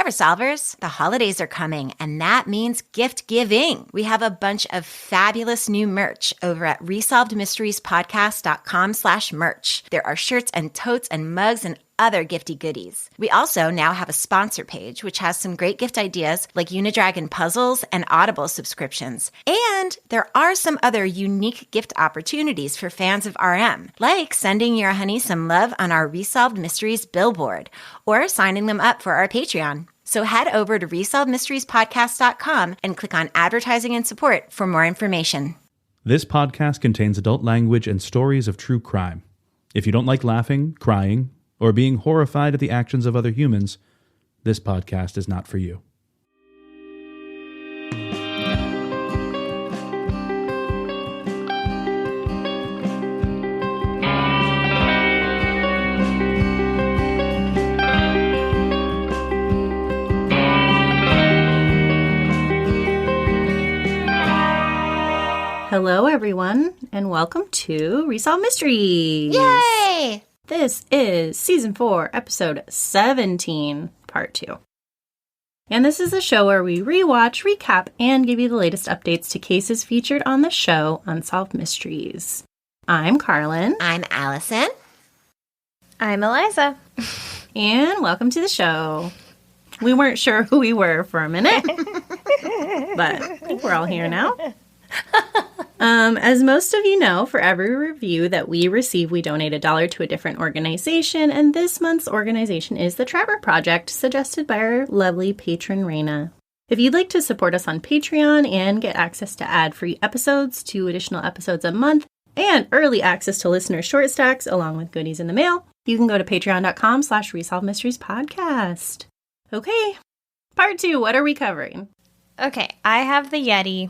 Traver Solvers, the holidays are coming, and that means gift giving. We have a bunch of fabulous new merch over at resolvedmysteriespodcast.com/merch. There are shirts and totes and mugs and other gifty goodies. We also now have a sponsor page, which has some great gift ideas like Unidragon puzzles and Audible subscriptions. And there are some other unique gift opportunities for fans of RM, like sending your honey some love on our Resolved Mysteries billboard or signing them up for our Patreon. So head over to resolvedmysteriespodcast.com and click on advertising and support for more information. This podcast contains adult language and stories of true crime. If you don't like laughing, crying, or being horrified at the actions of other humans, this podcast is not for you. Hello, everyone, and welcome to Resolved Mysteries. Yay! This is Season 4, Episode 17, Part 2. And this is a show where we rewatch, recap, and give you the latest updates to cases featured on the show Unsolved Mysteries. I'm Carlin. I'm Allison. I'm Eliza. And welcome to the show. We weren't sure who we were for a minute, but I think we're all here now. As most of you know, for every review that we receive, we donate $1 to a different organization, and this month's organization is the Trevor Project, suggested by our lovely patron, Raina. If you'd like to support us on Patreon and get access to ad-free episodes, 2 additional episodes a month, and early access to listener short stacks, along with goodies in the mail, you can go to patreon.com/resolvedmysteriespodcast. Okay, Part 2, what are we covering? Okay, I have the Yeti.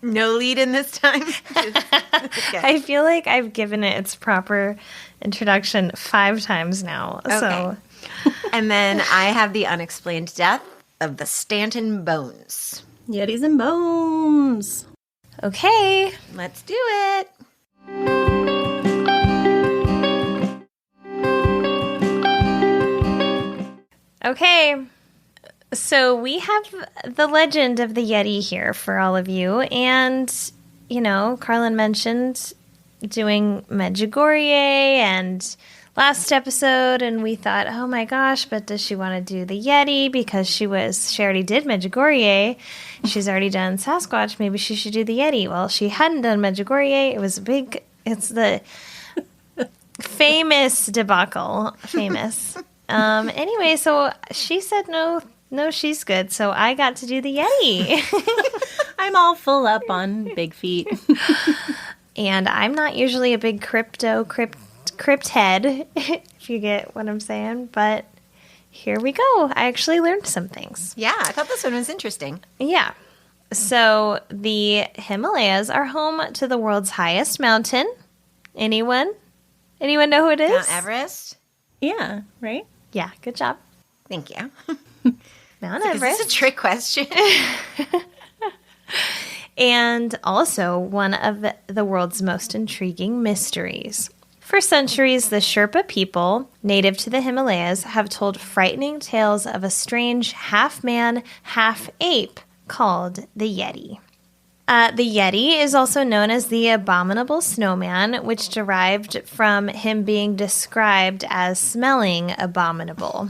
No lead in this time? Okay. I feel like I've given it its proper introduction 5 times now. Okay. So, And then I have the unexplained death of the Stanton Bones. Yetis and Bones. okay. Let's do it. Okay. So we have the legend of the Yeti here for all of you. And, you know, Carlin mentioned doing Medjugorje and last episode, and we thought, oh my gosh, but does she want to do the Yeti? Because she already did Medjugorje. She's already done Sasquatch. Maybe she should do the Yeti. Well, she hadn't done Medjugorje. It's the famous debacle. Famous. Anyway, so she said no, she's good. So I got to do the Yeti. I'm all full up on big feet. And I'm not usually a big crypt head, if you get what I'm saying. But here we go. I actually learned some things. Yeah, I thought this one was interesting. Yeah. So the Himalayas are home to the world's highest mountain. Anyone? Anyone know who it is? Mount Everest? Yeah, right? Yeah, good job. Thank you. Mount Is Everest. this a trick question? And also one of the world's most intriguing mysteries. For centuries, the Sherpa people, native to the Himalayas, have told frightening tales of a strange half-man, half-ape called the Yeti. The Yeti is also known as the Abominable Snowman, which derived from him being described as smelling abominable.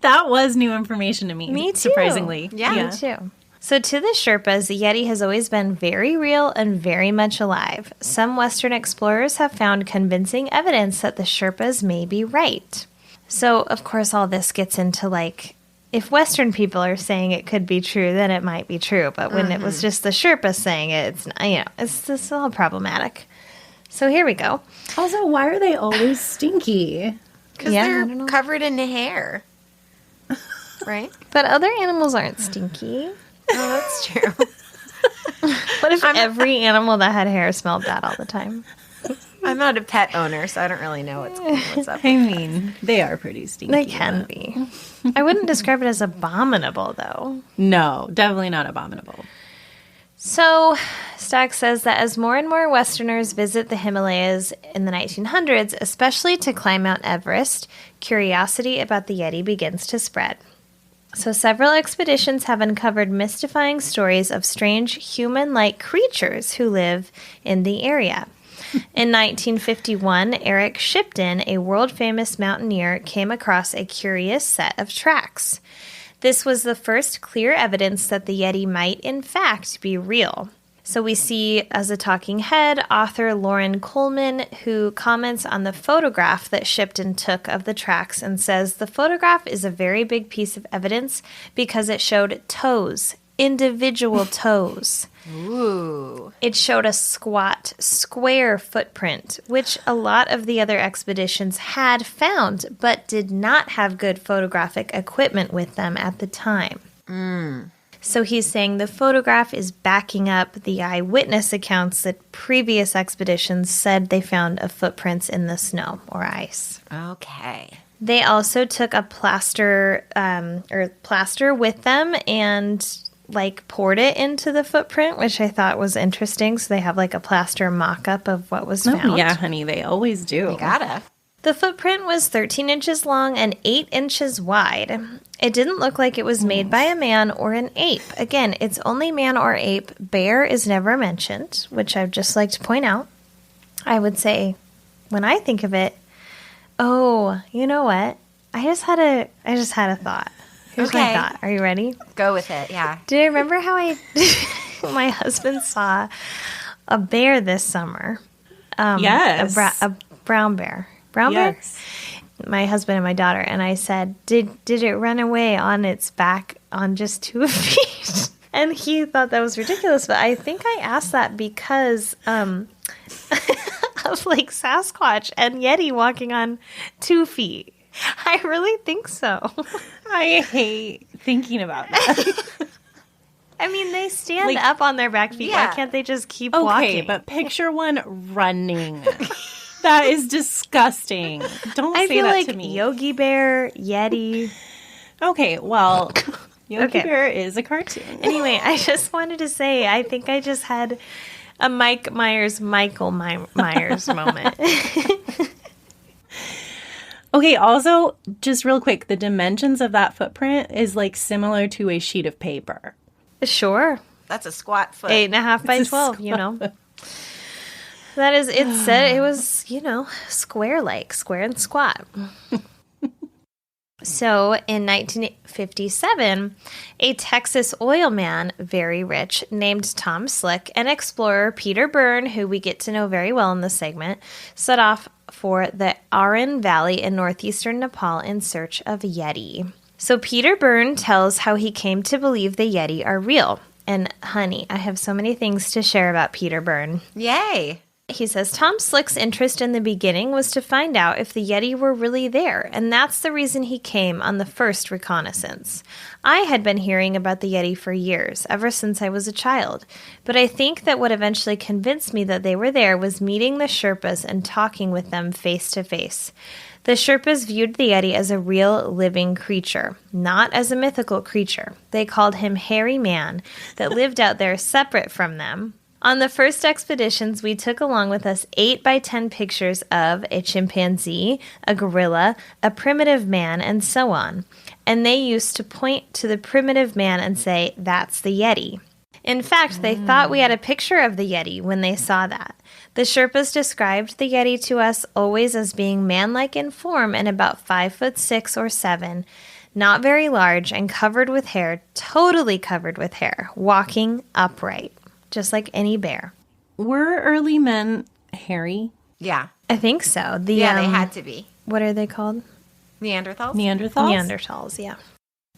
That was new information to me. Me too. Surprisingly. Yeah, me too. So to the Sherpas, the Yeti has always been very real and very much alive. Some Western explorers have found convincing evidence that the Sherpas may be right. So, of course, all this gets into, like, if Western people are saying it could be true, then it might be true. But when it was just the Sherpas saying it, it's not, it's all problematic. So here we go. Also, why are they always stinky? Because they're covered in hair. Right? But other animals aren't stinky. Oh, that's true. What if every animal that had hair smelled bad all the time? I'm not a pet owner, so I don't really know what's up. I mean, they are pretty stinky. They can be. I wouldn't describe it as abominable, though. No, definitely not abominable. So, Stack says that as more and more Westerners visit the Himalayas in the 1900s, especially to climb Mount Everest, curiosity about the Yeti begins to spread. So, several expeditions have uncovered mystifying stories of strange human-like creatures who live in the area. In 1951, Eric Shipton, a world-famous mountaineer, came across a curious set of tracks. This was the first clear evidence that the Yeti might, in fact, be real. So we see, as a talking head, author Lauren Coleman, who comments on the photograph that Shipton took of the tracks and says the photograph is a very big piece of evidence because it showed toes, individual toes. Ooh. It showed a squat, square footprint, which a lot of the other expeditions had found, but did not have good photographic equipment with them at the time. So he's saying the photograph is backing up the eyewitness accounts that previous expeditions said they found of footprints in the snow or ice. Okay. They also took a plaster with them and poured it into the footprint, which I thought was interesting. So they have a plaster mock-up of what was found. Oh, yeah, honey, they always do. You gotta. The footprint was 13 inches long and 8 inches wide. It didn't look like it was made by a man or an ape. Again, it's only man or ape. Bear is never mentioned, which I'd just like to point out. I would say, when I think of it, oh, you know what? I just had a thought. Here's my thought. Are you ready? Go with it, yeah. Do you remember how my husband saw a bear this summer? Yes. A brown bear. Yes. Bear? My husband and my daughter. And I said, did it run away on its back on just 2 feet? And he thought that was ridiculous. But I think I asked that because of Sasquatch and Yeti walking on 2 feet. I really think so. I hate thinking about that. I mean, they stand up on their back feet. Yeah. Why can't they just keep Okay, walking? but picture one running. That is disgusting. Don't I say feel that like to me. Yogi Bear, Yeti. Okay, well, Yogi Okay. Bear is a cartoon. Anyway, I just wanted to say, I think I just had a Michael Myers moment. Okay, also, just real quick, the dimensions of that footprint is similar to a sheet of paper. Sure. That's a squat foot. 8.5 by 12, That is, it said it was, square and squat. So in 1957, a Texas oil man, very rich, named Tom Slick, and explorer Peter Byrne, who we get to know very well in this segment, set off for the Aran Valley in northeastern Nepal in search of Yeti. So Peter Byrne tells how he came to believe the Yeti are real. And honey, I have so many things to share about Peter Byrne. Yay. He says Tom Slick's interest in the beginning was to find out if the Yeti were really there, and that's the reason he came on the first reconnaissance. I had been hearing about the Yeti for years, ever since I was a child, but I think that what eventually convinced me that they were there was meeting the Sherpas and talking with them face to face. The Sherpas viewed the Yeti as a real living creature, not as a mythical creature. They called him Hairy Man that lived out there separate from them. On the first expeditions, we took along with us 8 by 10 pictures of a chimpanzee, a gorilla, a primitive man, and so on. And they used to point to the primitive man and say, "That's the Yeti." In fact, they thought we had a picture of the Yeti when they saw that. The Sherpas described the Yeti to us always as being man-like in form and about 5'6" or 7, not very large and covered with hair, totally covered with hair, walking upright. Just like any bear. Were early men hairy? Yeah. I think so. They had to be. What are they called? Neanderthals? Neanderthals, yeah.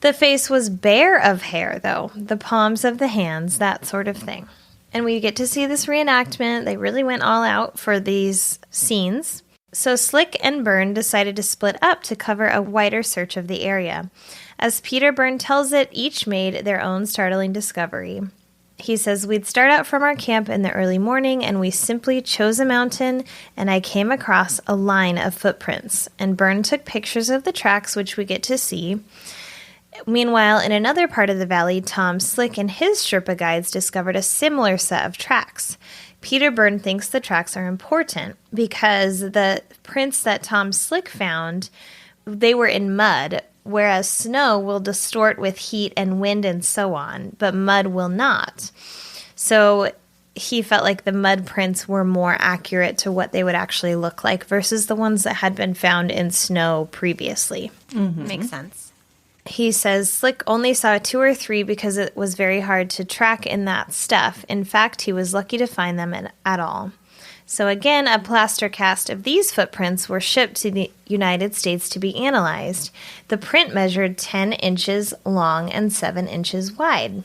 The face was bare of hair, though. The palms of the hands, that sort of thing. And we get to see this reenactment. They really went all out for these scenes. So Slick and Byrne decided to split up to cover a wider search of the area. As Peter Byrne tells it, each made their own startling discovery. He says, we'd start out from our camp in the early morning, and we simply chose a mountain, and I came across a line of footprints. And Byrne took pictures of the tracks, which we get to see. Meanwhile, in another part of the valley, Tom Slick and his Sherpa guides discovered a similar set of tracks. Peter Byrne thinks the tracks are important because the prints that Tom Slick found, they were in mud, whereas snow will distort with heat and wind and so on, but mud will not. So he felt like the mud prints were more accurate to what they would actually look like versus the ones that had been found in snow previously. Mm-hmm. Makes sense. He says Slick only saw 2 or 3 because it was very hard to track in that stuff. In fact, he was lucky to find them at all. So again, a plaster cast of these footprints were shipped to the United States to be analyzed. The print measured 10 inches long and 7 inches wide.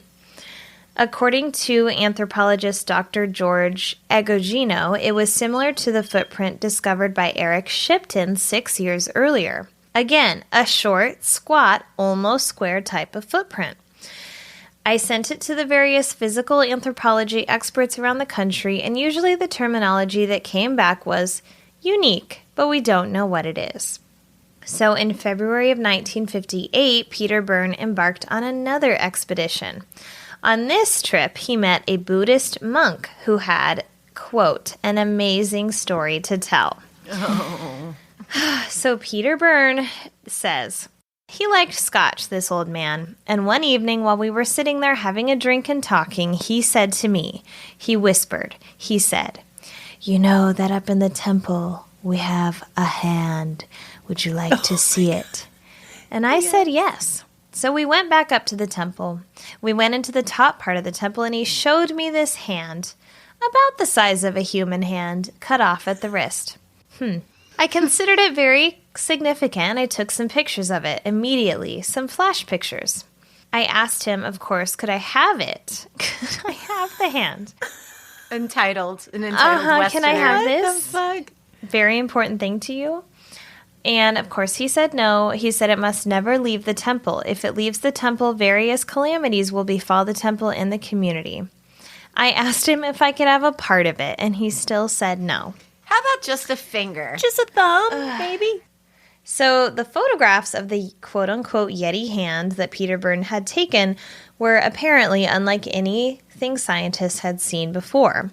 According to anthropologist Dr. George Agogino, it was similar to the footprint discovered by Eric Shipton 6 years earlier. Again, a short, squat, almost square type of footprint. I sent it to the various physical anthropology experts around the country, and usually the terminology that came back was unique, but we don't know what it is. So in February of 1958, Peter Byrne embarked on another expedition. On this trip, he met a Buddhist monk who had, quote, an amazing story to tell. Oh. So Peter Byrne says, he liked scotch, this old man, and one evening while we were sitting there having a drink and talking, he said to me, he whispered, he said, "You know that up in the temple we have a hand. Would you like to see it?" And I said yes. So we went back up to the temple. We went into the top part of the temple, and he showed me this hand, about the size of a human hand, cut off at the wrist. I considered it very significant. I took some pictures of it immediately, some flash pictures. I asked him, of course, could I have it? Could I have the hand? Entitled Westerner. Can I have this? What the fuck? Very important thing to you? And, of course, he said no. He said it must never leave the temple. If it leaves the temple, various calamities will befall the temple and the community. I asked him if I could have a part of it, and he still said no. How about just a finger? Just a thumb, maybe? So the photographs of the quote-unquote Yeti hand that Peter Byrne had taken were apparently unlike anything scientists had seen before.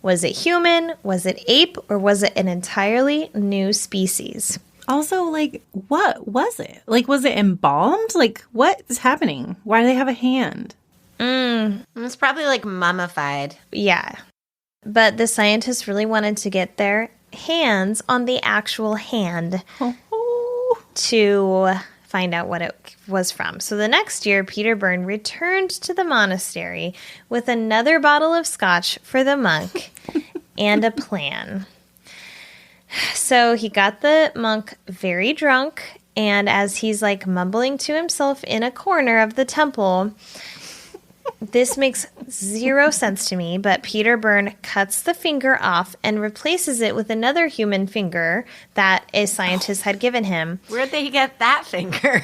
Was it human? Was it ape? Or was it an entirely new species? Also, like, what was it? Like, was it embalmed? Like, what is happening? Why do they have a hand? It's probably like mummified. Yeah. But the scientists really wanted to get their hands on the actual hand to find out what it was from. So the next year, Peter Byrne returned to the monastery with another bottle of scotch for the monk and a plan. So he got the monk very drunk, and as he's like mumbling to himself in a corner of the temple, this makes zero sense to me, but Peter Byrne cuts the finger off and replaces it with another human finger that a scientist had given him. Where'd they get that finger?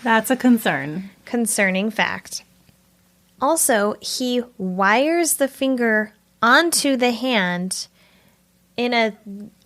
That's a concern. Concerning fact. Also, he wires the finger onto the hand in a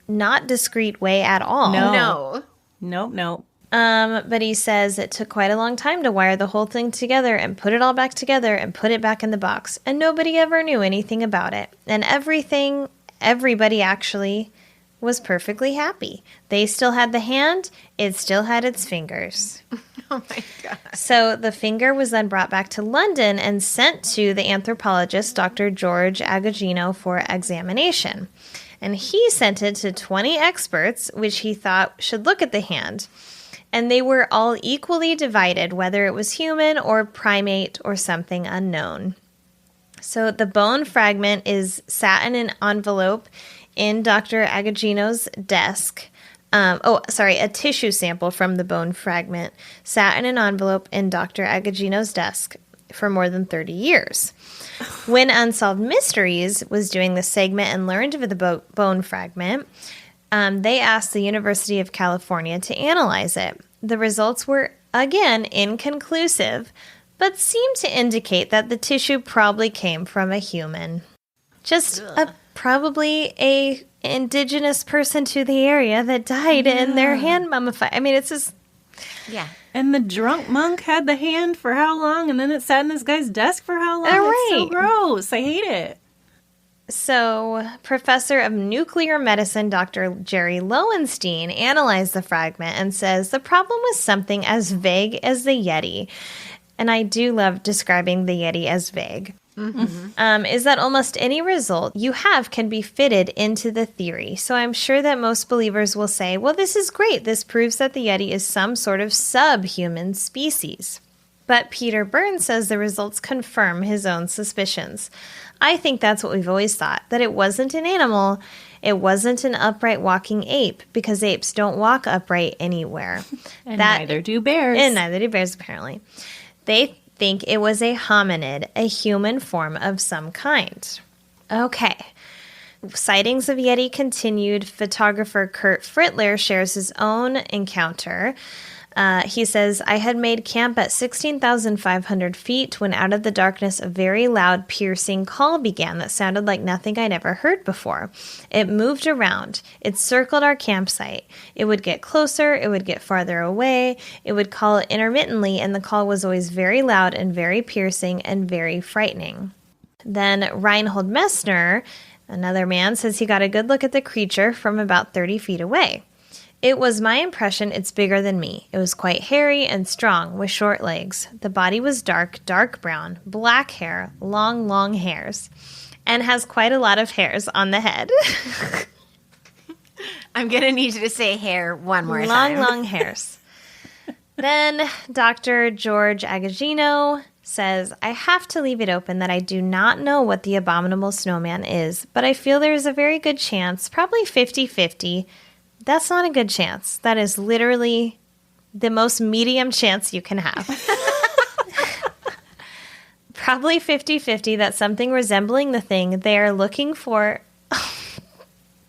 not discreet way at all. No. Nope. But he says it took quite a long time to wire the whole thing together and put it all back together and put it back in the box. And nobody ever knew anything about it. And everybody actually was perfectly happy. They still had the hand. It still had its fingers. Oh my God. So the finger was then brought back to London and sent to the anthropologist, Dr. George Agogino, for examination. And he sent it to 20 experts, which he thought should look at the hand. And they were all equally divided, whether it was human or primate or something unknown. So the bone fragment sat in an envelope in Dr. Agogino's desk. A tissue sample from the bone fragment sat in an envelope in Dr. Agogino's desk for more than 30 years. When Unsolved Mysteries was doing the segment and learned of the bone fragment, they asked the University of California to analyze it. The results were, again, inconclusive, but seemed to indicate that the tissue probably came from a human. Just probably a indigenous person to the area that died and their hand mummified. I mean, it's just... Yeah. And the drunk monk had the hand for how long? And then it sat in this guy's desk for how long? Oh, It's so right. gross. I hate it. So, Professor of Nuclear Medicine Dr. Jerry Lowenstein analyzed the fragment and says the problem was something as vague as the Yeti. And I do love describing the Yeti as vague. Is that almost any result you have can be fitted into the theory. So I'm sure that most believers will say, well, this is great. This proves that the Yeti is some sort of subhuman species. But Peter Burns says the results confirm his own suspicions. I think that's what we've always thought, that it wasn't an animal, it wasn't an upright walking ape, because apes don't walk upright anywhere. And neither do bears. And neither do bears, apparently. They think it was a hominid, a human form of some kind. Okay. Sightings of Yeti continued. Photographer Kurt Frittler shares his own encounter. He says, I had made camp at 16,500 feet when out of the darkness a very loud, piercing call began that sounded like nothing I'd ever heard before. It moved around. It circled our campsite. It would get closer. It would get farther away. It would call intermittently, and the call was always very loud and very piercing and very frightening. Then Reinhold Messner, another man, says he got a good look at the creature from about 30 feet away. It was my impression it's bigger than me. It was quite hairy and strong, with short legs. The body was dark brown, black hair, long hairs, and has quite a lot of hairs on the head. I'm going to need you to say hair one more time. Long hairs. Then Dr. George Agagino says, I have to leave it open that I do not know what the abominable snowman is, but I feel there is a very good chance, probably 50-50. That's not a good chance. That is literally the most medium chance you can have. Probably 50-50 that something resembling the thing they are looking for.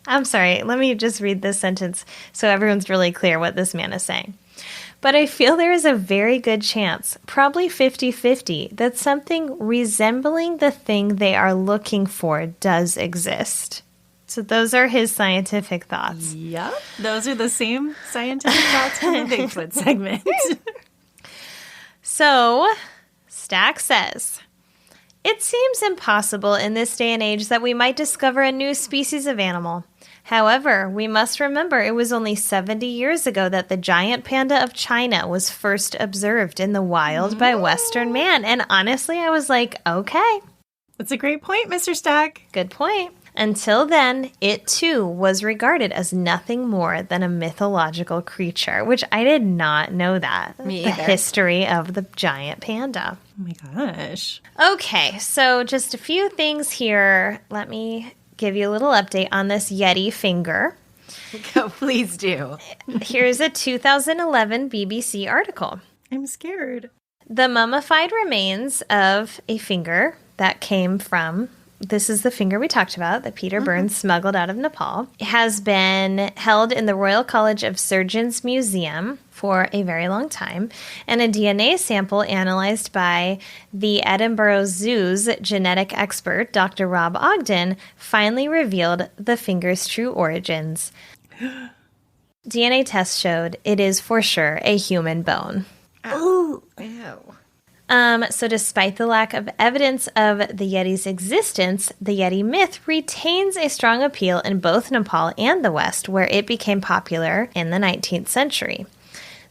I'm sorry, let me just read this sentence so everyone's really clear what this man is saying. But I feel there is a very good chance, probably 50-50, that something resembling the thing they are looking for does exist. So those are his scientific thoughts. Yep. Those are the same scientific thoughts from the Bigfoot segment. So, Stack says, it seems impossible in this day and age that we might discover a new species of animal. However, we must remember it was only 70 years ago that the giant panda of China was first observed in the wild by Western man. And honestly, I was like, okay. That's a great point, Mr. Stack. Good point. Until then, it too was regarded as nothing more than a mythological creature, which I did not know that. Me the either. history of the giant panda. Oh my gosh. Okay, so just a few things here. Let me give you a little update on this Yeti finger. Oh, please do. Here's a 2011 BBC article. I'm scared. The mummified remains of a finger that came from, this is the finger we talked about that Peter Burns smuggled out of Nepal, has been held in the Royal College of Surgeons Museum for a very long time, and a DNA sample analyzed by the Edinburgh Zoo's genetic expert, Dr. Rob Ogden, finally revealed the finger's true origins. DNA tests showed it is for sure a human bone. Oh. Ew. So despite the lack of evidence of the Yeti's existence, the Yeti myth retains a strong appeal in both Nepal and the West, where it became popular in the 19th century.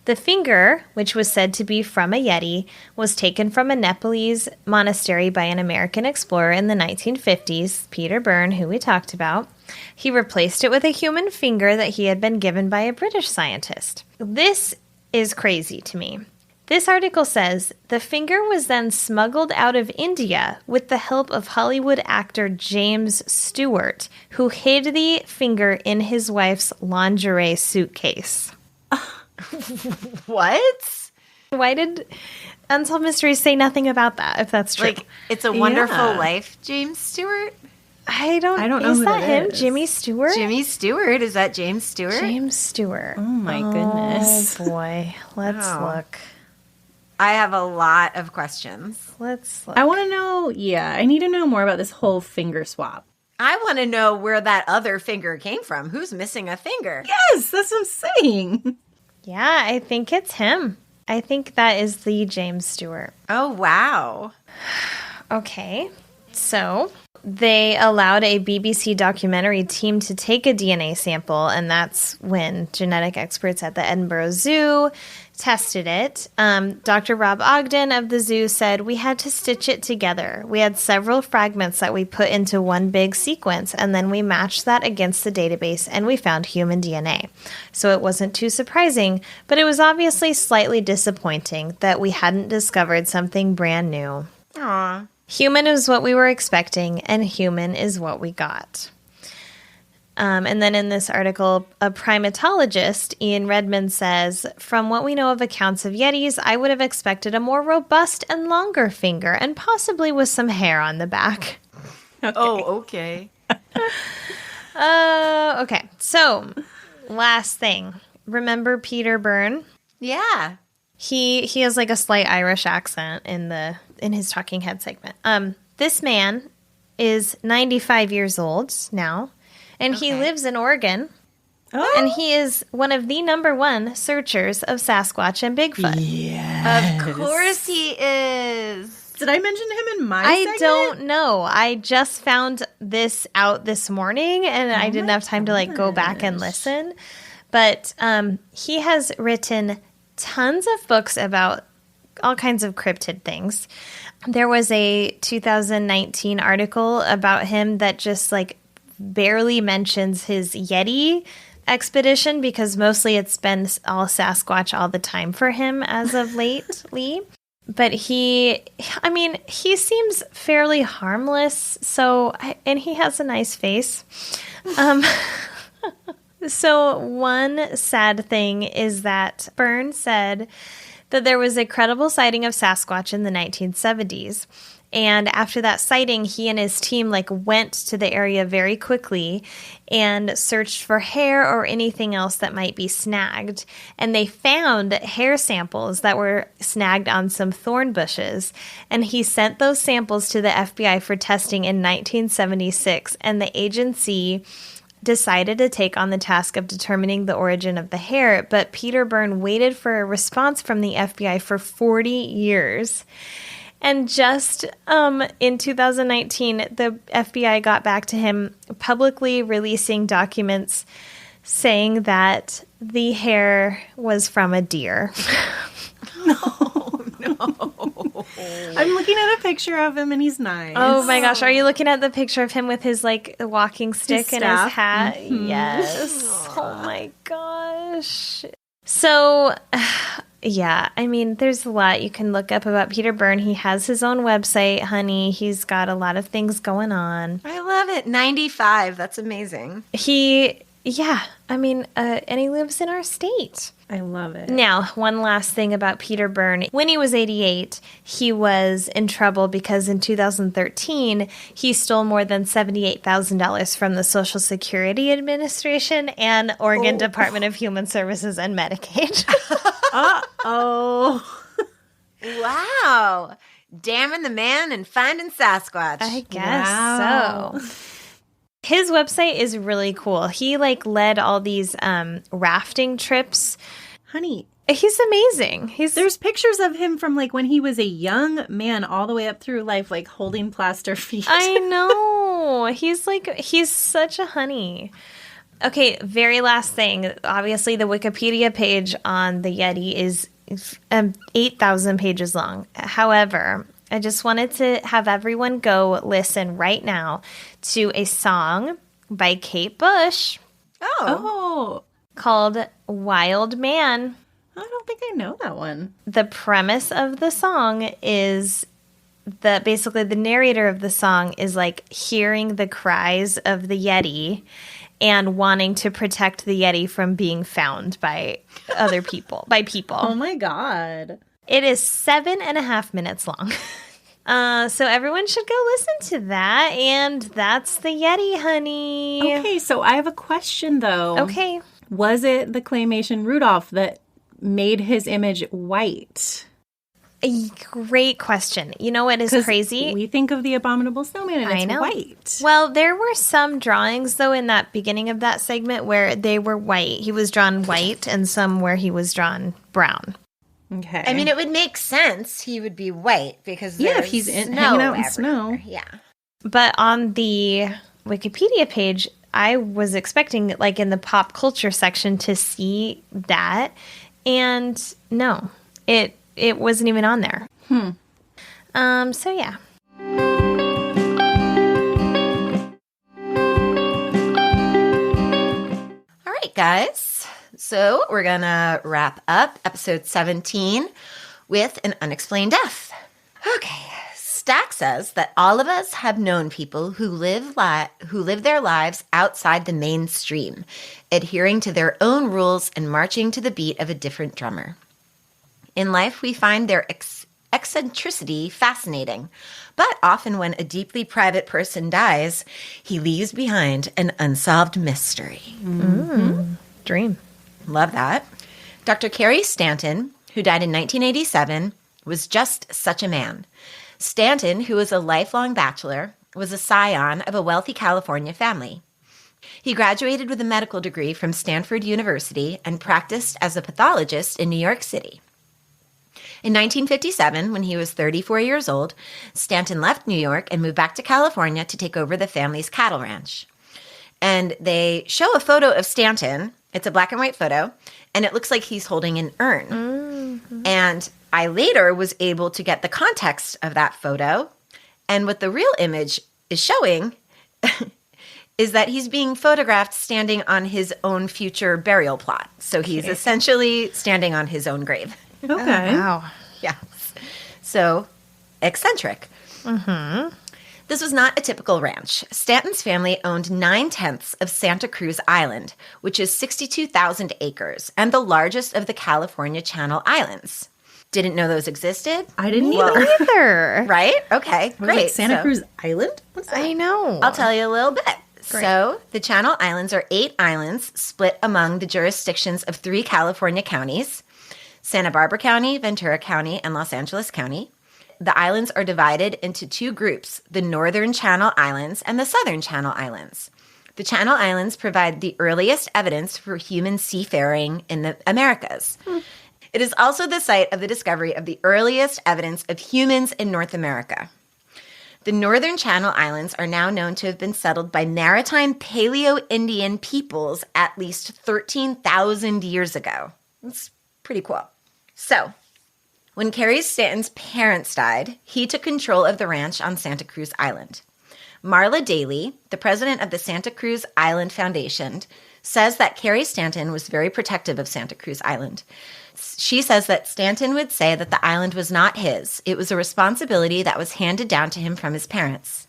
The finger, which was said to be from a Yeti, was taken from a Nepalese monastery by an American explorer in the 1950s, Peter Byrne, who we talked about. He replaced it with a human finger that he had been given by a British scientist. This is crazy to me. This article says the finger was then smuggled out of India with the help of Hollywood actor James Stewart, who hid the finger in his wife's lingerie suitcase. What? Why did Unsolved Mysteries say nothing about that, if that's true? Like, It's a Wonderful Yeah. Life, James Stewart? I don't know. Is Is that that him? is. Jimmy Stewart? Jimmy Stewart? Is that James Stewart? James Stewart. Oh my goodness. Oh boy. Let's Wow. look. I have a lot of questions. Let's look. I want to know, I need to know more about this whole finger swap. I want to know where that other finger came from. Who's missing a finger? Yes, that's what I'm saying. Yeah, I think it's him. I think that is the James Stewart. Oh, wow. Okay, so they allowed a BBC documentary team to take a DNA sample, and that's when genetic experts at the Edinburgh Zoo tested it. Dr. Rob Ogden of the zoo said, "We had to stitch it together. We had several fragments that we put into one big sequence, and then we matched that against the database, and we found human DNA. So it wasn't too surprising, but it was obviously slightly disappointing that we hadn't discovered something brand new. Aw. Human is what we were expecting, and human is what we got." And then in this article, a primatologist, Ian Redmond, says, "From what we know of accounts of Yetis, I would have expected a more robust and longer finger, and possibly with some hair on the back." Okay. Oh, okay. Okay, so last thing. Remember Peter Byrne? Yeah. He has like a slight Irish accent in his talking head segment. This man is 95 years old now, and he lives in Oregon. Oh. And he is one of the #1 searchers of Sasquatch and Bigfoot. Yeah. Of course he is. Did I mention him in my I segment? don't know. I just found this out this morning, and I didn't have time to like go back and listen. But he has written tons of books about all kinds of cryptid things. There was a 2019 article about him that just like barely mentions his Yeti expedition, because mostly it's been all Sasquatch all the time for him as of lately. But he seems fairly harmless. And he has a nice face. So one sad thing is that Byrne said that there was a credible sighting of Sasquatch in the 1970s. And after that sighting, he and his team went to the area very quickly and searched for hair or anything else that might be snagged. And they found hair samples that were snagged on some thorn bushes. And he sent those samples to the FBI for testing in 1976. And the agency decided to take on the task of determining the origin of the hair. But Peter Byrne waited for a response from the FBI for 40 years. And just in 2019, the FBI got back to him, publicly releasing documents saying that the hair was from a deer. No. I'm looking at a picture of him, and he's nice. Oh my gosh, are you looking at the picture of him with his walking stick and his hat? Mm-hmm. Yes. Oh my gosh. So, yeah, I mean, there's a lot you can look up about Peter Byrne. He has his own website, honey. He's got a lot of things going on. I love it. 95. That's amazing. And he lives in our state. I love it. Now, one last thing about Peter Byrne. When he was 88, he was in trouble because in 2013, he stole more than $78,000 from the Social Security Administration and Oregon Department of Human Services and Medicaid. Uh-oh. Wow. Damning the man and finding Sasquatch. I guess so. His website is really cool. He led all these rafting trips. Honey, he's amazing. There's pictures of him from when he was a young man all the way up through life, holding plaster feet. I know. He's such a honey. Okay, very last thing. Obviously, the Wikipedia page on the Yeti is 8,000 pages long. However, I just wanted to have everyone go listen right now to a song by Kate Bush. Oh. Called Wild Man. I don't think I know that one. The premise of the song is basically the narrator of the song is hearing the cries of the Yeti and wanting to protect the Yeti from being found by other people, by people. Oh my God. It is 7.5 minutes long. So everyone should go listen to that. And that's the Yeti, honey. Okay, so I have a question, though. Okay. Was it the claymation Rudolph that made his image white? A great question. You know what is 'Cause crazy? We think of the abominable snowman and I it's know. white. Well, there were some drawings, though, in that beginning of that segment where they were white. He was drawn white, and some where he was drawn brown. Okay. I mean, it would make sense he would be white because yeah, if there's he's snow hanging out in everywhere. snow. Yeah. But on the Wikipedia page, I was expecting, like, in the pop culture section to see that. And no, it wasn't even on there. So, yeah. All right, guys. So we're going to wrap up episode 17 with an unexplained death. Okay. Stack says that all of us have known people who live their lives outside the mainstream, adhering to their own rules and marching to the beat of a different drummer. In life, we find their eccentricity fascinating, but often when a deeply private person dies, he leaves behind an unsolved mystery. Dream. Love that. Dr. Carrie Stanton, who died in 1987, was just such a man. Stanton, who was a lifelong bachelor, was a scion of a wealthy California family. He graduated with a medical degree from Stanford University and practiced as a pathologist in New York City. In 1957, when he was 34 years old, Stanton left New York and moved back to California to take over the family's cattle ranch. And they show a photo of Stanton. It's a black and white photo, and it looks like he's holding an urn. Mm-hmm. And I later was able to get the context of that photo. And what the real image is showing is that he's being photographed standing on his own future burial plot. So he's essentially standing on his own grave. Okay. Oh, wow. Yeah. So eccentric. Mm-hmm. This was not a typical ranch. Stanton's family owned 9/10 of Santa Cruz Island, which is 62,000 acres and the largest of the California Channel Islands. Didn't know those existed? I didn't Either. Right? Okay, great. Wait, Santa So, Cruz Island? What's that? I know. I'll tell you a little bit. Great. So the Channel Islands are 8 islands split among the jurisdictions of 3 California counties: Santa Barbara County, Ventura County, and Los Angeles County. The islands are divided into 2 groups, the Northern Channel Islands and the Southern Channel Islands. The Channel Islands provide the earliest evidence for human seafaring in the Americas. It is also the site of the discovery of the earliest evidence of humans in North America. The Northern Channel Islands are now known to have been settled by maritime Paleo-Indian peoples at least 13,000 years ago. That's pretty cool. So, when Carrie Stanton's parents died, he took control of the ranch on Santa Cruz Island. Marla Daly, the president of the Santa Cruz Island Foundation, says that Carrie Stanton was very protective of Santa Cruz Island. She says that Stanton would say that the island was not his. It was a responsibility that was handed down to him from his parents.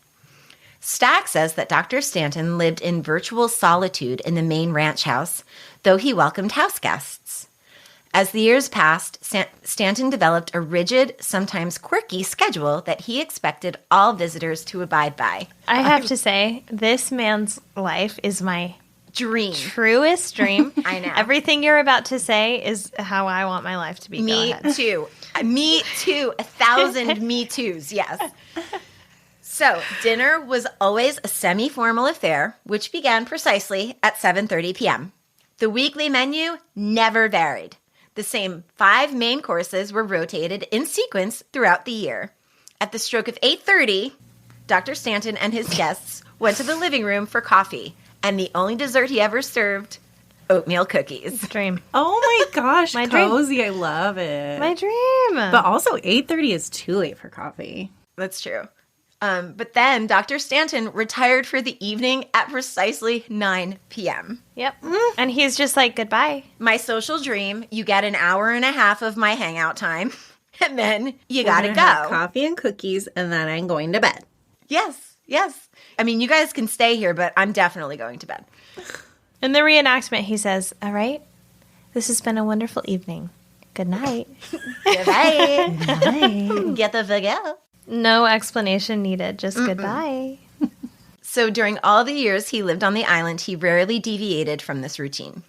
Stack says that Dr. Stanton lived in virtual solitude in the main ranch house, though he welcomed house guests. As the years passed, Stanton developed a rigid, sometimes quirky schedule that he expected all visitors to abide by. I have to say, this man's life is my Dream. truest dream. I know. Everything you're about to say is how I want my life to be. Me Go ahead. too. Me too. 1,000 me toos, yes. So, dinner was always a semi-formal affair, which began precisely at 7:30 p.m. The weekly menu never varied. The same 5 main courses were rotated in sequence throughout the year. At the stroke of 8:30, Dr. Stanton and his guests went to the living room for coffee, and the only dessert he ever served, oatmeal cookies. Dream. Oh my gosh, My dream. cozy. I love it. My dream. But also 8:30 is too late for coffee. That's true. But then Dr. Stanton retired for the evening at precisely 9 p.m. Yep. And he's just like, goodbye. My social dream, you get an hour and a half of my hangout time, and then you gotta We're gonna have go. coffee and cookies, and then I'm going to bed. Yes, yes. I mean, you guys can stay here, but I'm definitely going to bed. In the reenactment, he says, all right, this has been a wonderful evening. Good night. Goodbye. Nice. Get the fuck out. No explanation needed. Just goodbye. So during all the years he lived on the island, he rarely deviated from this routine.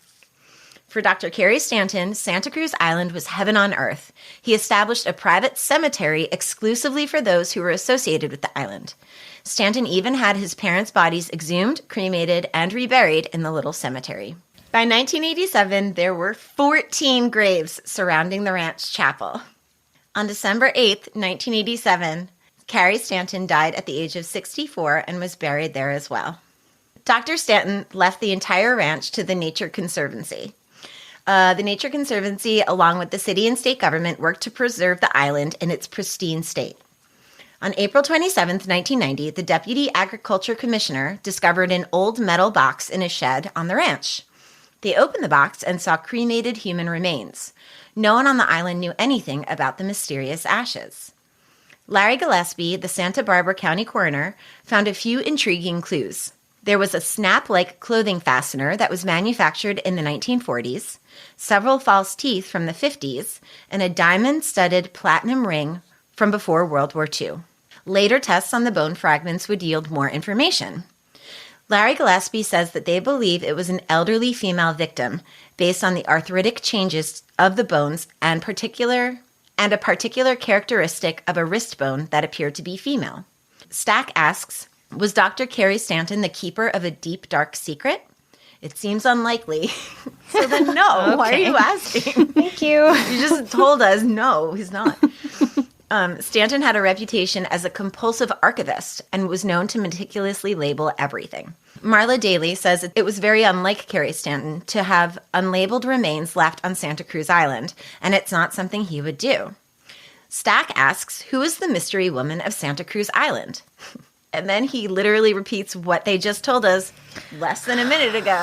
For Dr. Cary Stanton, Santa Cruz Island was heaven on earth. He established a private cemetery exclusively for those who were associated with the island. Stanton even had his parents' bodies exhumed, cremated, and reburied in the little cemetery. By 1987, there were 14 graves surrounding the ranch chapel. On December 8th, 1987, Cary Stanton died at the age of 64 and was buried there as well. Dr. Stanton left the entire ranch to the Nature Conservancy. The Nature Conservancy, along with the city and state government, worked to preserve the island in its pristine state. On April 27, 1990, the Deputy Agriculture Commissioner discovered an old metal box in a shed on the ranch. They opened the box and saw cremated human remains. No one on the island knew anything about the mysterious ashes. Larry Gillespie, the Santa Barbara County coroner, found a few intriguing clues. There was a snap-like clothing fastener that was manufactured in the 1940s, several false teeth from the 50s, and a diamond-studded platinum ring from before World War II. Later tests on the bone fragments would yield more information. Larry Gillespie says that they believe it was an elderly female victim based on the arthritic changes of the bones and a particular characteristic of a wrist bone that appeared to be female. Stack asks, was Dr. Cary Stanton the keeper of a deep, dark secret? It seems unlikely. So then no, okay. Why are you asking? Thank you. You just told us no, he's not. Stanton had a reputation as a compulsive archivist and was known to meticulously label everything. Marla Daly says it was very unlike Cary Stanton to have unlabeled remains left on Santa Cruz Island, and it's not something he would do. Stack asks, who is the mystery woman of Santa Cruz Island? And then he literally repeats what they just told us less than a minute ago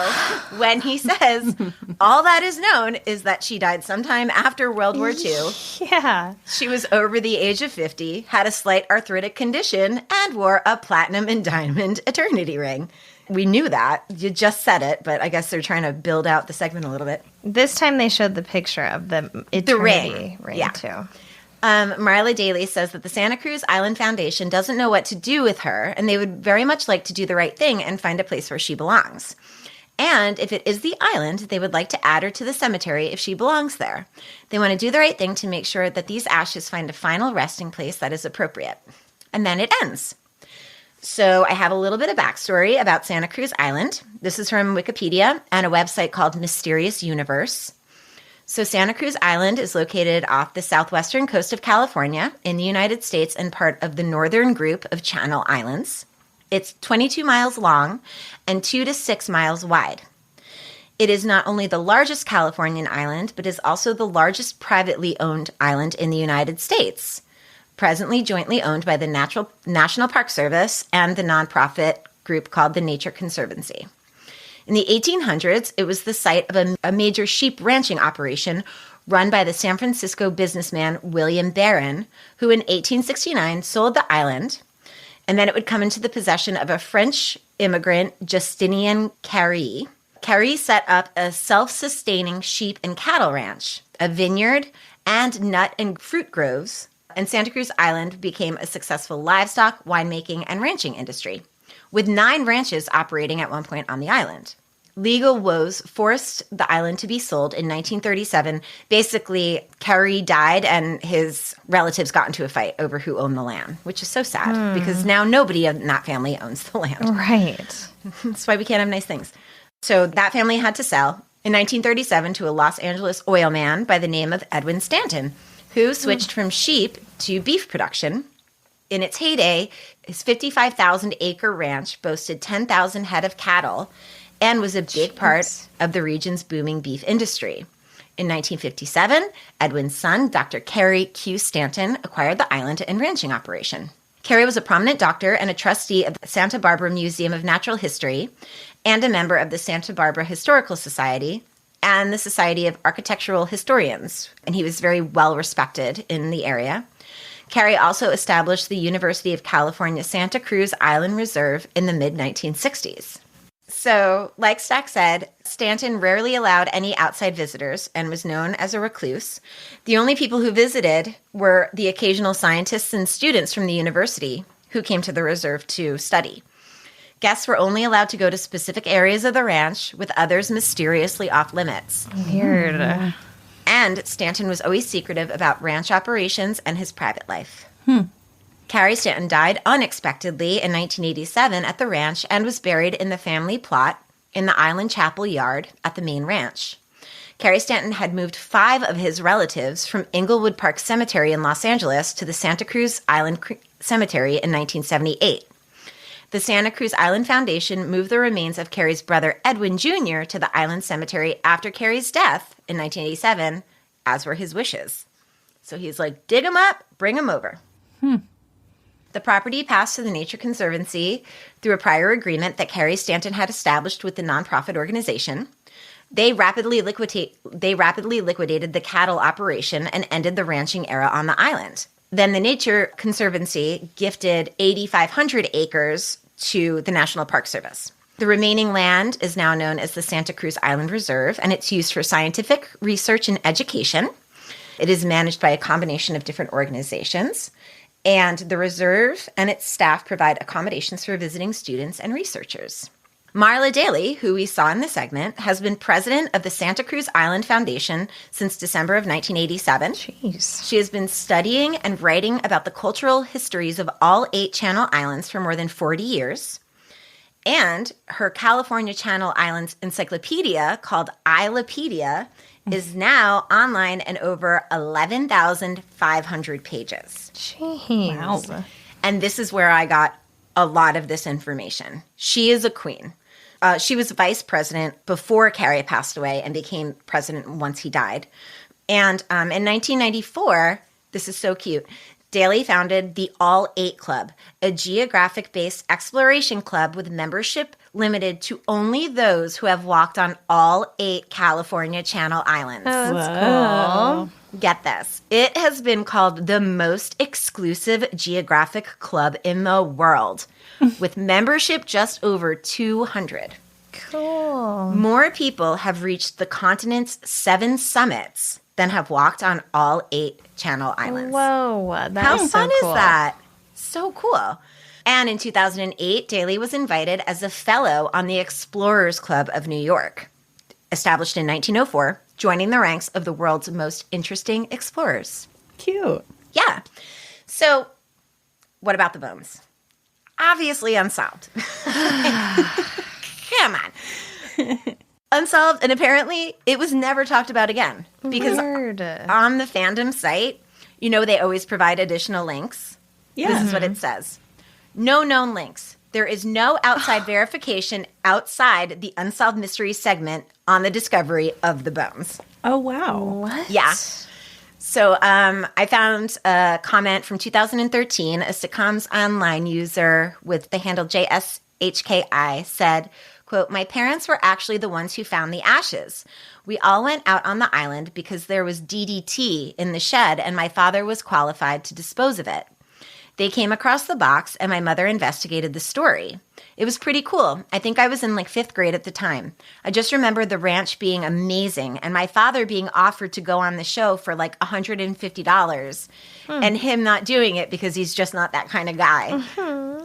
when he says, all that is known is that she died sometime after World War II. Yeah. She was over the age of 50, had a slight arthritic condition, and wore a platinum and diamond eternity ring. We knew that. You just said it, but I guess they're trying to build out the segment a little bit. This time they showed the picture of the eternity ring yeah. too. Marla Daly says that the Santa Cruz Island Foundation doesn't know what to do with her, and they would very much like to do the right thing and find a place where she belongs. And if it is the island, they would like to add her to the cemetery if she belongs there. They want to do the right thing to make sure that these ashes find a final resting place that is appropriate. And then it ends. So I have a little bit of backstory about Santa Cruz Island. This is from Wikipedia and a website called Mysterious Universe. So Santa Cruz Island is located off the southwestern coast of California in the United States and part of the northern group of Channel Islands. It's 22 miles long and 2 to 6 miles wide. It is not only the largest Californian island, but is also the largest privately owned island in the United States, presently jointly owned by the National Park Service and the nonprofit group called the Nature Conservancy. In the 1800s, it was the site of a major sheep ranching operation run by the San Francisco businessman William Barron, who in 1869 sold the island, and then it would come into the possession of a French immigrant, Justinian Carey. Carey set up a self-sustaining sheep and cattle ranch, a vineyard, and nut and fruit groves, and Santa Cruz Island became a successful livestock, winemaking, and ranching industry, with 9 ranches operating at one point on the island. Legal woes forced the island to be sold in 1937. Basically, Carey died and his relatives got into a fight over who owned the land, which is so sad because now nobody in that family owns the land. Right. That's why we can't have nice things. So that family had to sell in 1937 to a Los Angeles oil man by the name of Edwin Stanton, who switched from sheep to beef production. In its heyday, his 55,000-acre ranch boasted 10,000 head of cattle and was a big part of the region's booming beef industry. In 1957, Edwin's son, Dr. Cary Q. Stanton, acquired the island and ranching operation. Cary was a prominent doctor and a trustee of the Santa Barbara Museum of Natural History and a member of the Santa Barbara Historical Society and the Society of Architectural Historians, and he was very well respected in the area. Cary also established the University of California Santa Cruz Island Reserve in the mid-1960s. So, like Stack said, Stanton rarely allowed any outside visitors and was known as a recluse. The only people who visited were the occasional scientists and students from the university who came to the reserve to study. Guests were only allowed to go to specific areas of the ranch, with others mysteriously off limits. Weird. And Stanton was always secretive about ranch operations and his private life. Carrie Stanton died unexpectedly in 1987 at the ranch and was buried in the family plot in the Island Chapel yard at the main ranch. Carrie Stanton had moved 5 of his relatives from Inglewood Park Cemetery in Los Angeles to the Santa Cruz Island Cemetery in 1978. The Santa Cruz Island Foundation moved the remains of Carrie's brother Edwin Jr. to the Island Cemetery after Carrie's death in 1987, as were his wishes. So he's like, dig them up, bring them over. The property passed to the Nature Conservancy through a prior agreement that Carrie Stanton had established with the nonprofit organization. They rapidly liquidated the cattle operation and ended the ranching era on the island. Then the Nature Conservancy gifted 8,500 acres to the National Park Service. The remaining land is now known as the Santa Cruz Island Reserve, and it's used for scientific research and education. It is managed by a combination of different organizations, and the reserve and its staff provide accommodations for visiting students and researchers. Marla Daly, who we saw in the segment, has been president of the Santa Cruz Island Foundation since December of 1987. Jeez. She has been studying and writing about the cultural histories of all 8 Channel Islands for more than 40 years. And her California Channel Islands encyclopedia, called Islopedia, is now online and over 11,500 pages. Jeez. Wow. And this is where I got a lot of this information. She is a queen. She was vice president before Carrie passed away and became president once he died. And in 1994, this is so cute, Daly founded the All 8 Club, a geographic-based exploration club with membership limited to only those who have walked on all 8 California Channel Islands. Oh, that's Whoa. cool. Get this. It has been called the most exclusive geographic club in the world, with membership just over 200. Cool. More people have reached the continent's 7 summits than have walked on all 8 Channel Islands. Whoa. That How is fun so cool. is that? So cool. And in 2008, Daly was invited as a fellow on the Explorers Club of New York, established in 1904, joining the ranks of the world's most interesting explorers. Cute. Yeah. So, what about the bones? Obviously unsolved. Come on. Unsolved, and apparently it was never talked about again. Because Weird. on the fandom site, you know they always provide additional links. Yeah. This is what it says. No known links. There is no outside verification outside the Unsolved Mysteries segment on the discovery of the bones. Oh, wow. What? Yeah. So I found a comment from 2013. A Sitcoms Online user with the handle JSHKI said, quote, "My parents were actually the ones who found the ashes. We all went out on the island because there was DDT in the shed and my father was qualified to dispose of it. They came across the box and my mother investigated the story. It was pretty cool. I think I was in like 5th grade at the time. I just remember the ranch being amazing and my father being offered to go on the show for like $150 and him not doing it because he's just not that kind of guy.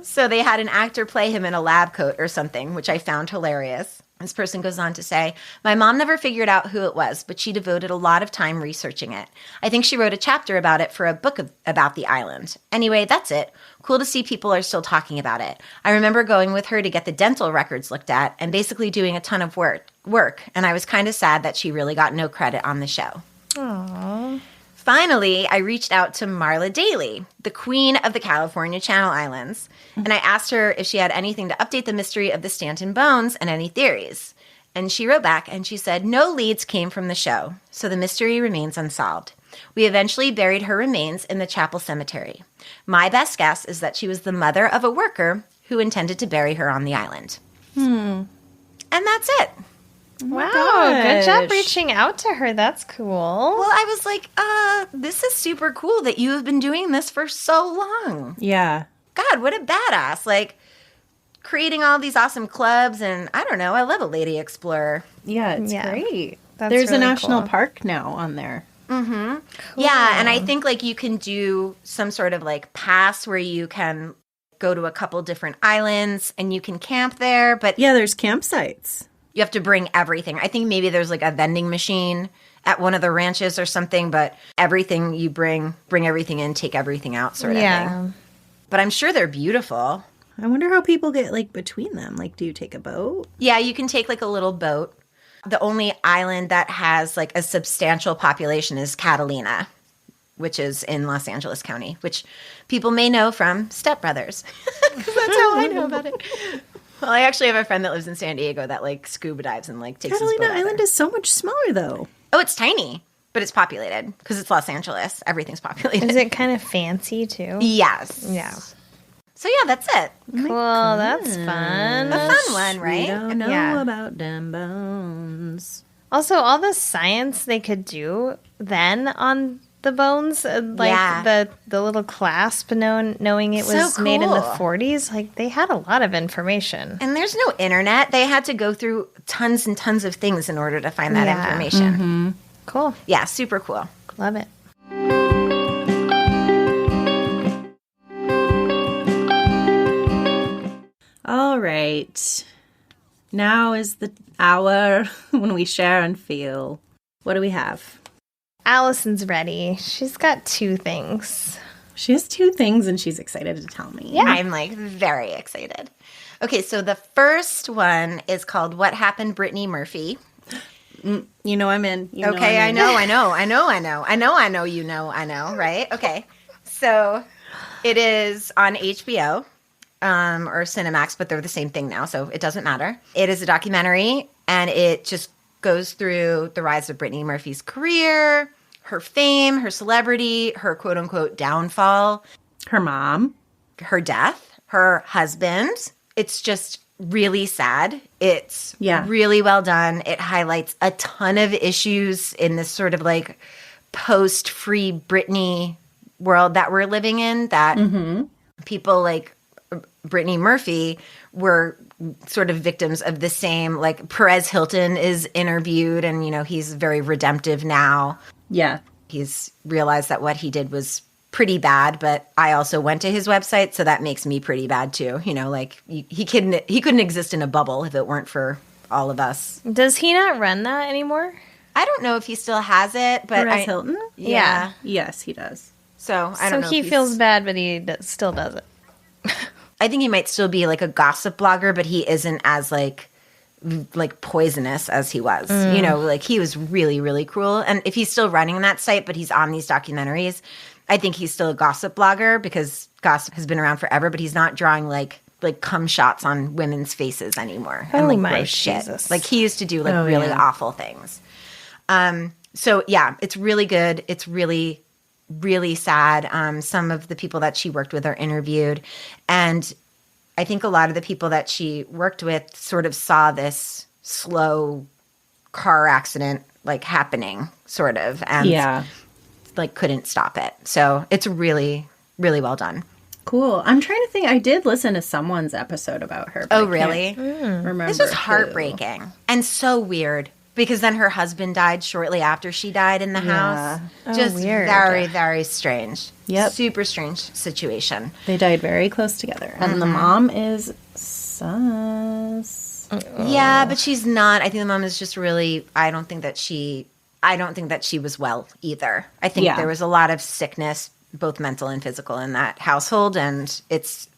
So they had an actor play him in a lab coat or something, which I found hilarious. This person goes on to say, my mom never figured out who it was, but she devoted a lot of time researching it. I think she wrote a chapter about it for a book about the island. Anyway, that's it. Cool to see people are still talking about it. I remember going with her to get the dental records looked at and basically doing a ton of work, and I was kind of sad that she really got no credit on the show." Aww. Finally, I reached out to Marla Daly, the queen of the California Channel Islands, and I asked her if she had anything to update the mystery of the Stanton Bones and any theories. And she wrote back and she said, no leads came from the show, so the mystery remains unsolved. We eventually buried her remains in the Chapel Cemetery. My best guess is that she was the mother of a worker who intended to bury her on the island. And that's it. Wow. gosh. Good job reaching out to her. That's cool. Well, I was like, this is super cool that you have been doing this for so long. Yeah. God, what a badass. Like, creating all these awesome clubs, and I don't know, I love a lady explorer. Yeah, it's Yeah. great. That's There's a really national cool. park now on there. Yeah, and I think, like, you can do some sort of, like, pass where you can go to a couple different islands and you can camp there, but Yeah, there's campsites. you have to bring everything. I think maybe there's like a vending machine at one of the ranches or something, but everything you bring everything in, take everything out sort of thing. But I'm sure they're beautiful. I wonder how people get like between them. Like, do you take a boat? Yeah, you can take like a little boat. The only island that has like a substantial population is Catalina, which is in Los Angeles County, which people may know from Step Brothers. 'Cause that's how I know about it. Well, I actually have a friend that lives in San Diego that like scuba dives and like takes his boat Catalina out Island there. is so much smaller, though. Oh, it's tiny, but it's populated because it's Los Angeles. Everything's populated. Is it kind of fancy too? Yes. Yeah. So yeah, that's it. Cool. That's fun. A fun one, We right? don't know Yeah. about them bones. Also, all the science they could do then on the bones, like Yeah. the little clasp, knowing it So was made in the cool. 40s, like they had a lot of information. And there's no internet. They had to go through tons and tons of things in order to find that Yeah. information. Cool. Yeah, super cool. Love it. All right. Now is the hour when we share and feel. What do we have? Allison's ready. She's got 2 things. She has 2 things and she's excited to tell me. Yeah. I'm like very excited. Okay, so the first one is called What Happened Brittany Murphy. You know I'm in. You know Okay, I'm in. I know, right? Okay. So it is on HBO or Cinemax, but they're the same thing now, so it doesn't matter. It is a documentary, and it just goes through the rise of Brittany Murphy's career, her fame, her celebrity, her quote-unquote downfall, Her mom. her death, her husband. It's just really sad. It's really well done. It highlights a ton of issues in this sort of like post-free Britney world that we're living in, that people like Brittany Murphy were sort of victims of the same. Like Perez Hilton is interviewed and, you know, he's very redemptive now. Yeah. He's realized that what he did was pretty bad, but I also went to his website, so that makes me pretty bad too. You know, like he couldn't exist in a bubble if it weren't for all of us. Does he not run that anymore? I don't know if he still has it, but Perez Hilton? yeah. Yes, he does. So I don't know. So he if he's- feels bad, but he still does it. I think he might still be like a gossip blogger, but he isn't as like poisonous as he was. You know, like he was really, really cruel. And if he's still running that site, but he's on these documentaries, I think he's still a gossip blogger because gossip has been around forever, but he's not drawing like cum shots on women's faces anymore. And Oh like my gross shit. Jesus. Like he used to do like Oh, really yeah. awful things. So yeah, it's really good. It's really, really sad. Some of the people that she worked with are interviewed. And I think a lot of the people that she worked with sort of saw this slow car accident like happening sort of. And like couldn't stop it. So it's really, really well done. Cool. I'm trying to think. I did listen to someone's episode about her. But Oh, I can't really? remember. It's just who. heartbreaking and so weird because then her husband died shortly after she died in the house. Oh, Just weird. very, very strange. Yep. Super strange situation. They died very close together. And the mom is sus. Yeah, but she's not. I think the mom is just really, I don't think that she was well either. I think Yeah. there was a lot of sickness, both mental and physical, in that household, and it's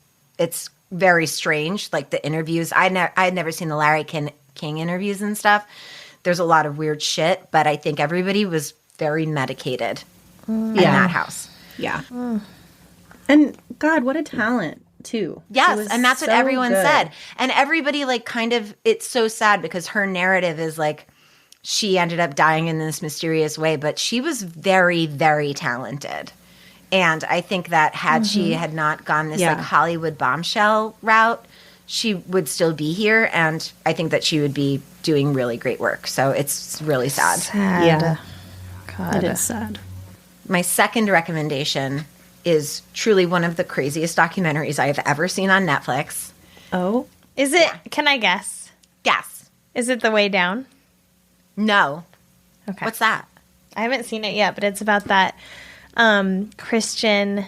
very strange. Like the interviews, I had never seen the Larry King interviews and stuff. There's a lot of weird shit, but I think everybody was very medicated in that house. Yeah. And God, what a talent, too. She Yes, was and that's what so everyone good. said. And everybody like kind of, it's so sad because her narrative is like she ended up dying in this mysterious way, but she was very, very talented. And I think that had she had not gone this like Hollywood bombshell route, she would still be here. And I think that she would be doing really great work. So it's really sad. Yeah. God. It is sad. My second recommendation is truly one of the craziest documentaries I have ever seen on Netflix. Oh. Is it, can I guess? Yes. Is it The Way Down? No. Okay. What's that? I haven't seen it yet, but it's about that Christian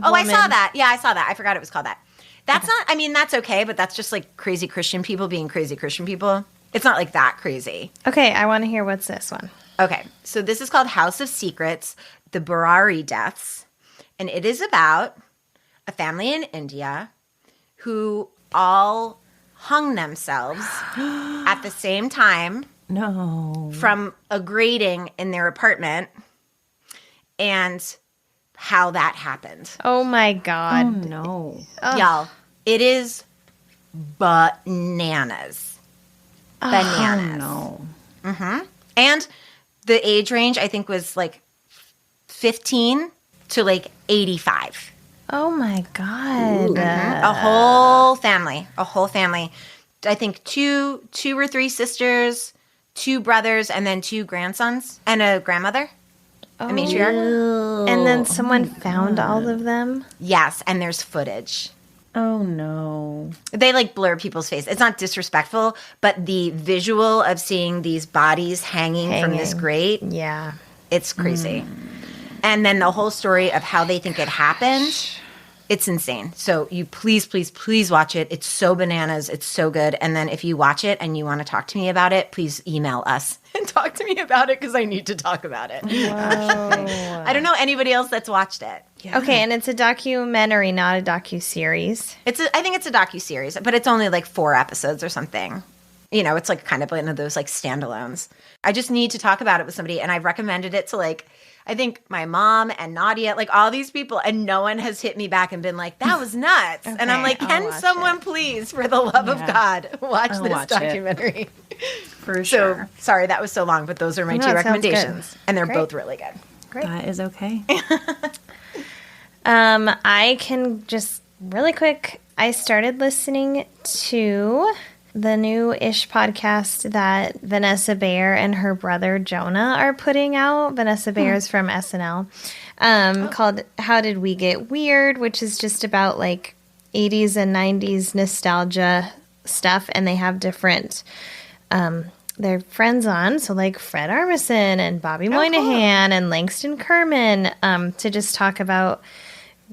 Oh, I woman. saw that. Yeah, I saw that. I forgot it was called that. That's not, I mean, that's okay, but that's just like crazy Christian people being crazy Christian people. It's not like that crazy. Okay, I want to hear what's this one. Okay, so this is called House of Secrets, the Burari Deaths. And it is about a family in India who all hung themselves at the same time No. from a grating in their apartment and how that happened. Oh my Oh, God. no. Y'all, it is bananas. Bananas. Oh, no. And the age range, I think, was like 15 to like 85. Oh my God. A whole family. A whole family. I think two or three sisters, 2 brothers, and then 2 grandsons, and a grandmother. A matriarch. And then someone found all of them. Yes, and there's footage. Oh, no. They like blur people's face. It's not disrespectful, but the visual of seeing these bodies hanging. From this grate, Yeah. it's crazy. And then the whole story of how they think it happened, it's insane. So you please watch it. It's so bananas. It's so good. And then if you watch it and you want to talk to me about it, please email us and talk to me about it because I need to talk about it. I don't know anybody else that's watched it. Okay, and it's a documentary, not a docu-series. I think it's a docuseries, but it's only like 4 episodes or something. You know, it's like kind of one of those like standalones. I just need to talk about it with somebody, and I've recommended it to like, I think my mom and Nadia, like all these people, and no one has hit me back and been like, that was nuts. And I'm like, I'll can watch someone please, for the love of God, watch I'll this watch it. documentary? For So sure. sorry, that was so long, but those are my No, 2 it sounds good. recommendations. And they're Great. both really good. That is okay. I can just really quick. I started listening to the new ish podcast that Vanessa Bayer and her brother Jonah are putting out. Vanessa Bayer is from SNL, called How Did We Get Weird, which is just about like 80s and 90s nostalgia stuff. And they have different their friends on, so like Fred Armisen and Bobby Moynihan and Langston Kerman, to just talk about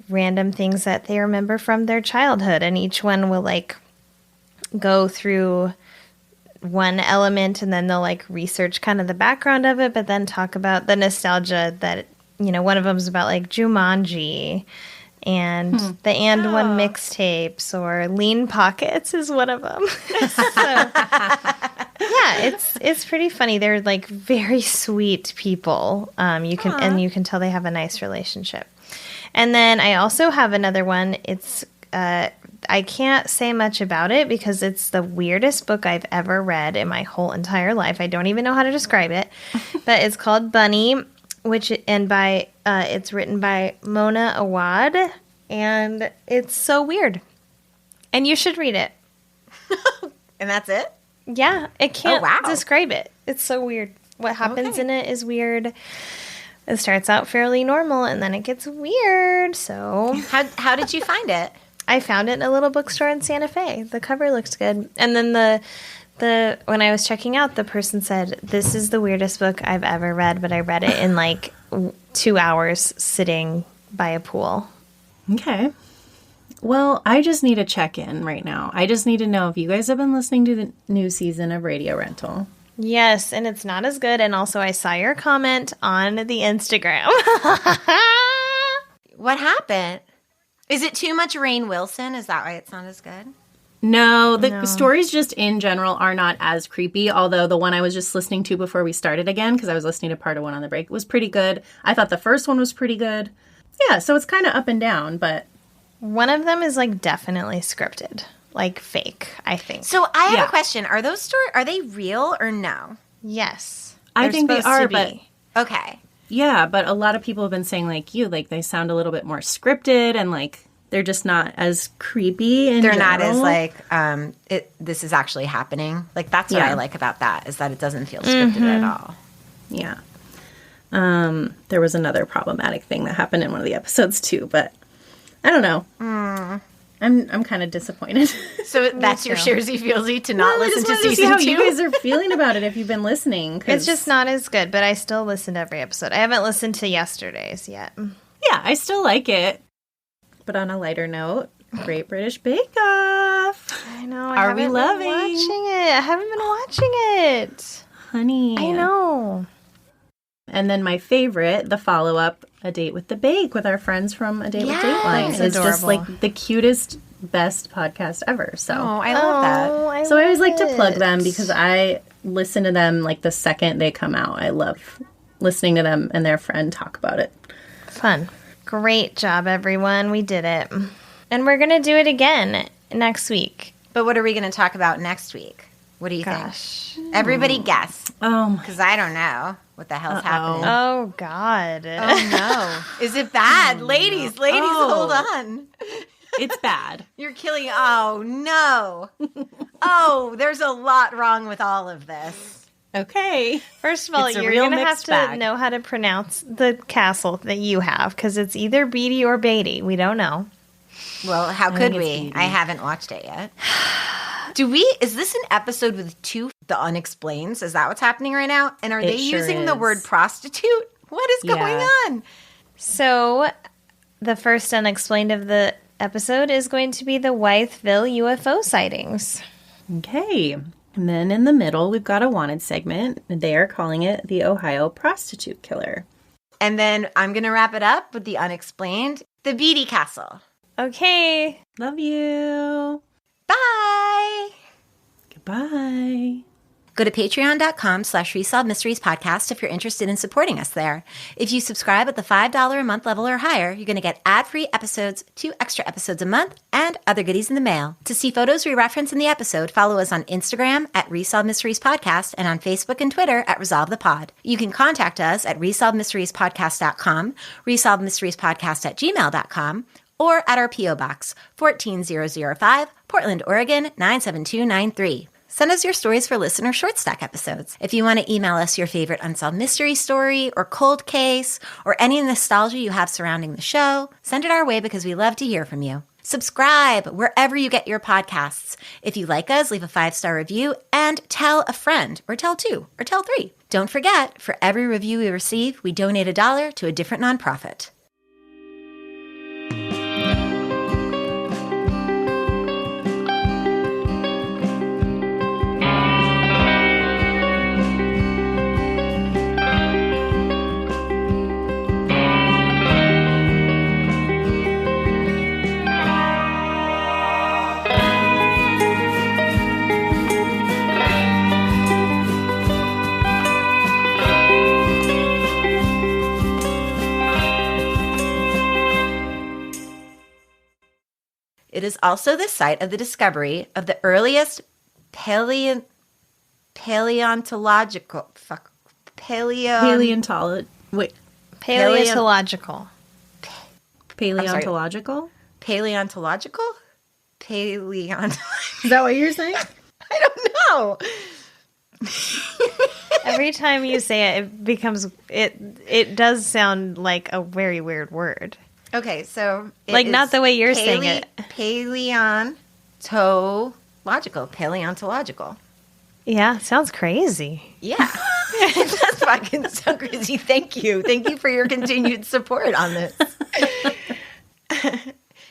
random things that they remember from their childhood, and each one will like go through one element and then they'll like research kind of the background of it, but then talk about the nostalgia that, you know, one of them is about like Jumanji and the And One mixtapes, or Lean Pockets is one of them. So yeah, it's pretty funny. They're like very sweet people. You can tell they have a nice relationship. And then I also have another one. It's I can't say much about it because it's the weirdest book I've ever read in my whole entire life. I don't even know how to describe it, but it's called Bunny, it's written by Mona Awad, and it's so weird. And you should read it. And that's it? Yeah, I can't wow. describe it. It's so weird. What happens in it is weird. It starts out fairly normal, and then it gets weird. So How did you find it? I found it in a little bookstore in Santa Fe. The cover looks good. And then the when I was checking out, the person said, "This is the weirdest book I've ever read, but I read it in like 2 hours sitting by a pool." Okay. Well, I just need to check in right now. I just need to know if you guys have been listening to the new season of Radio Rental. Yes, and it's not as good. And also, I saw your comment on the Instagram. What happened? Is it too much Rainn Wilson? Is that why it's not as good? No, the stories just in general are not as creepy, although the one I was just listening to before we started again, because I was listening to part of one on the break, was pretty good. I thought the first one was pretty good. Yeah, so it's kind of up and down, but... One of them is like definitely scripted, like fake, I think. So I have a question. Are those stories, are they real or no? Yes. I They're think they supposed to are, be. but... Okay. Yeah, but a lot of people have been saying, like you, like they sound a little bit more scripted and like they're just not as creepy in They're general. not as like, this is actually happening. Like that's what I like about that, is that it doesn't feel scripted at all. Yeah. There was another problematic thing that happened in one of the episodes too, but I don't know. I'm kind of disappointed. So that's your sharesy feelsy to not I listen just to wanted to see season how 2? you guys are feeling about it if you've been listening. 'cause- It's just not as good, but I still listen to every episode. I haven't listened to yesterday's yet. yeah, I still like it. But on a lighter note, Great British Bake Off. I know. Are we loving? Been watching it? I haven't been watching it. Honey. I know. And then my favorite, the follow-up, A Date with the Bake, with our friends from A Date with Dateline. It's It's just adorable. like the cutest, best podcast ever. So, I love that. so I always like to plug them because I listen to them like the second they come out. I love listening to them and their friend talk about it. Fun. Great job, everyone. We did it. And we're going to do it again next week. But what are we going to talk about next week? What do you Gosh. think? Everybody guess. Oh, Because I don't know what the hell's happening. Oh, God. Oh, no. Is it bad? Ladies, hold on. it's bad. You're killing. Oh, no. Oh, there's a lot wrong with all of this. Okay. First of all, It's a you're real going to have mixed to bag. know how to pronounce the castle that you have because it's either Beatty or Beatty. We don't know. Well, how think could it's we? Beatty. I haven't watched it yet. Is this an episode with two the unexplains? Is that what's happening right now? And are they sure using the is. word prostitute? What is going Yeah. on? So, the first unexplained of the episode is going to be the Wytheville UFO sightings. Okay. And then in the middle, we've got a wanted segment. They are calling it the Ohio Prostitute Killer. And then I'm going to wrap it up with the unexplained, the Beatty Castle. Okay. Love you. Bye. Goodbye. Go to patreon.com/Resolved Mysteries Podcast if you're interested in supporting us there. If you subscribe at the $5 a month level or higher, you're going to get ad-free episodes, 2 extra episodes a month, and other goodies in the mail. To see photos we reference in the episode, follow us on Instagram at Resolved Mysteries Podcast and on Facebook and Twitter at Resolve the Pod. You can contact us at resolvedmysteriespodcast.com, resolvedmysteriespodcast@gmail.com, or at our P.O. Box, 14005, Portland, Oregon, 97293. Send us your stories for listener short stack episodes. If you want to email us your favorite unsolved mystery story or cold case or any nostalgia you have surrounding the show, send it our way because we love to hear from you. Subscribe wherever you get your podcasts. If you like us, leave a 5-star review and tell a friend, or tell 2, or tell 3. Don't forget, for every review we receive, we donate $1 to a different nonprofit. It is also the site of the discovery of the earliest paleontological Paleontological. Wait. Paleontological. Paleontological? paleontological? Is that what you're saying? I don't know. Every time you say it, it becomes it does sound like a very weird word. Okay, so it Like, is not the way you're saying it. Paleontological. Yeah, sounds crazy. Yeah. That's fucking so crazy. Thank you. Thank you for your continued support on this.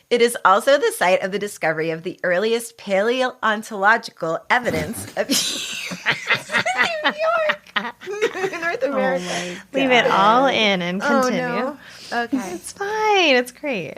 It is also the site of the discovery of the earliest paleontological evidence of New York, North America. Leave it all in and continue. Oh, no. Okay. It's fine. It's great.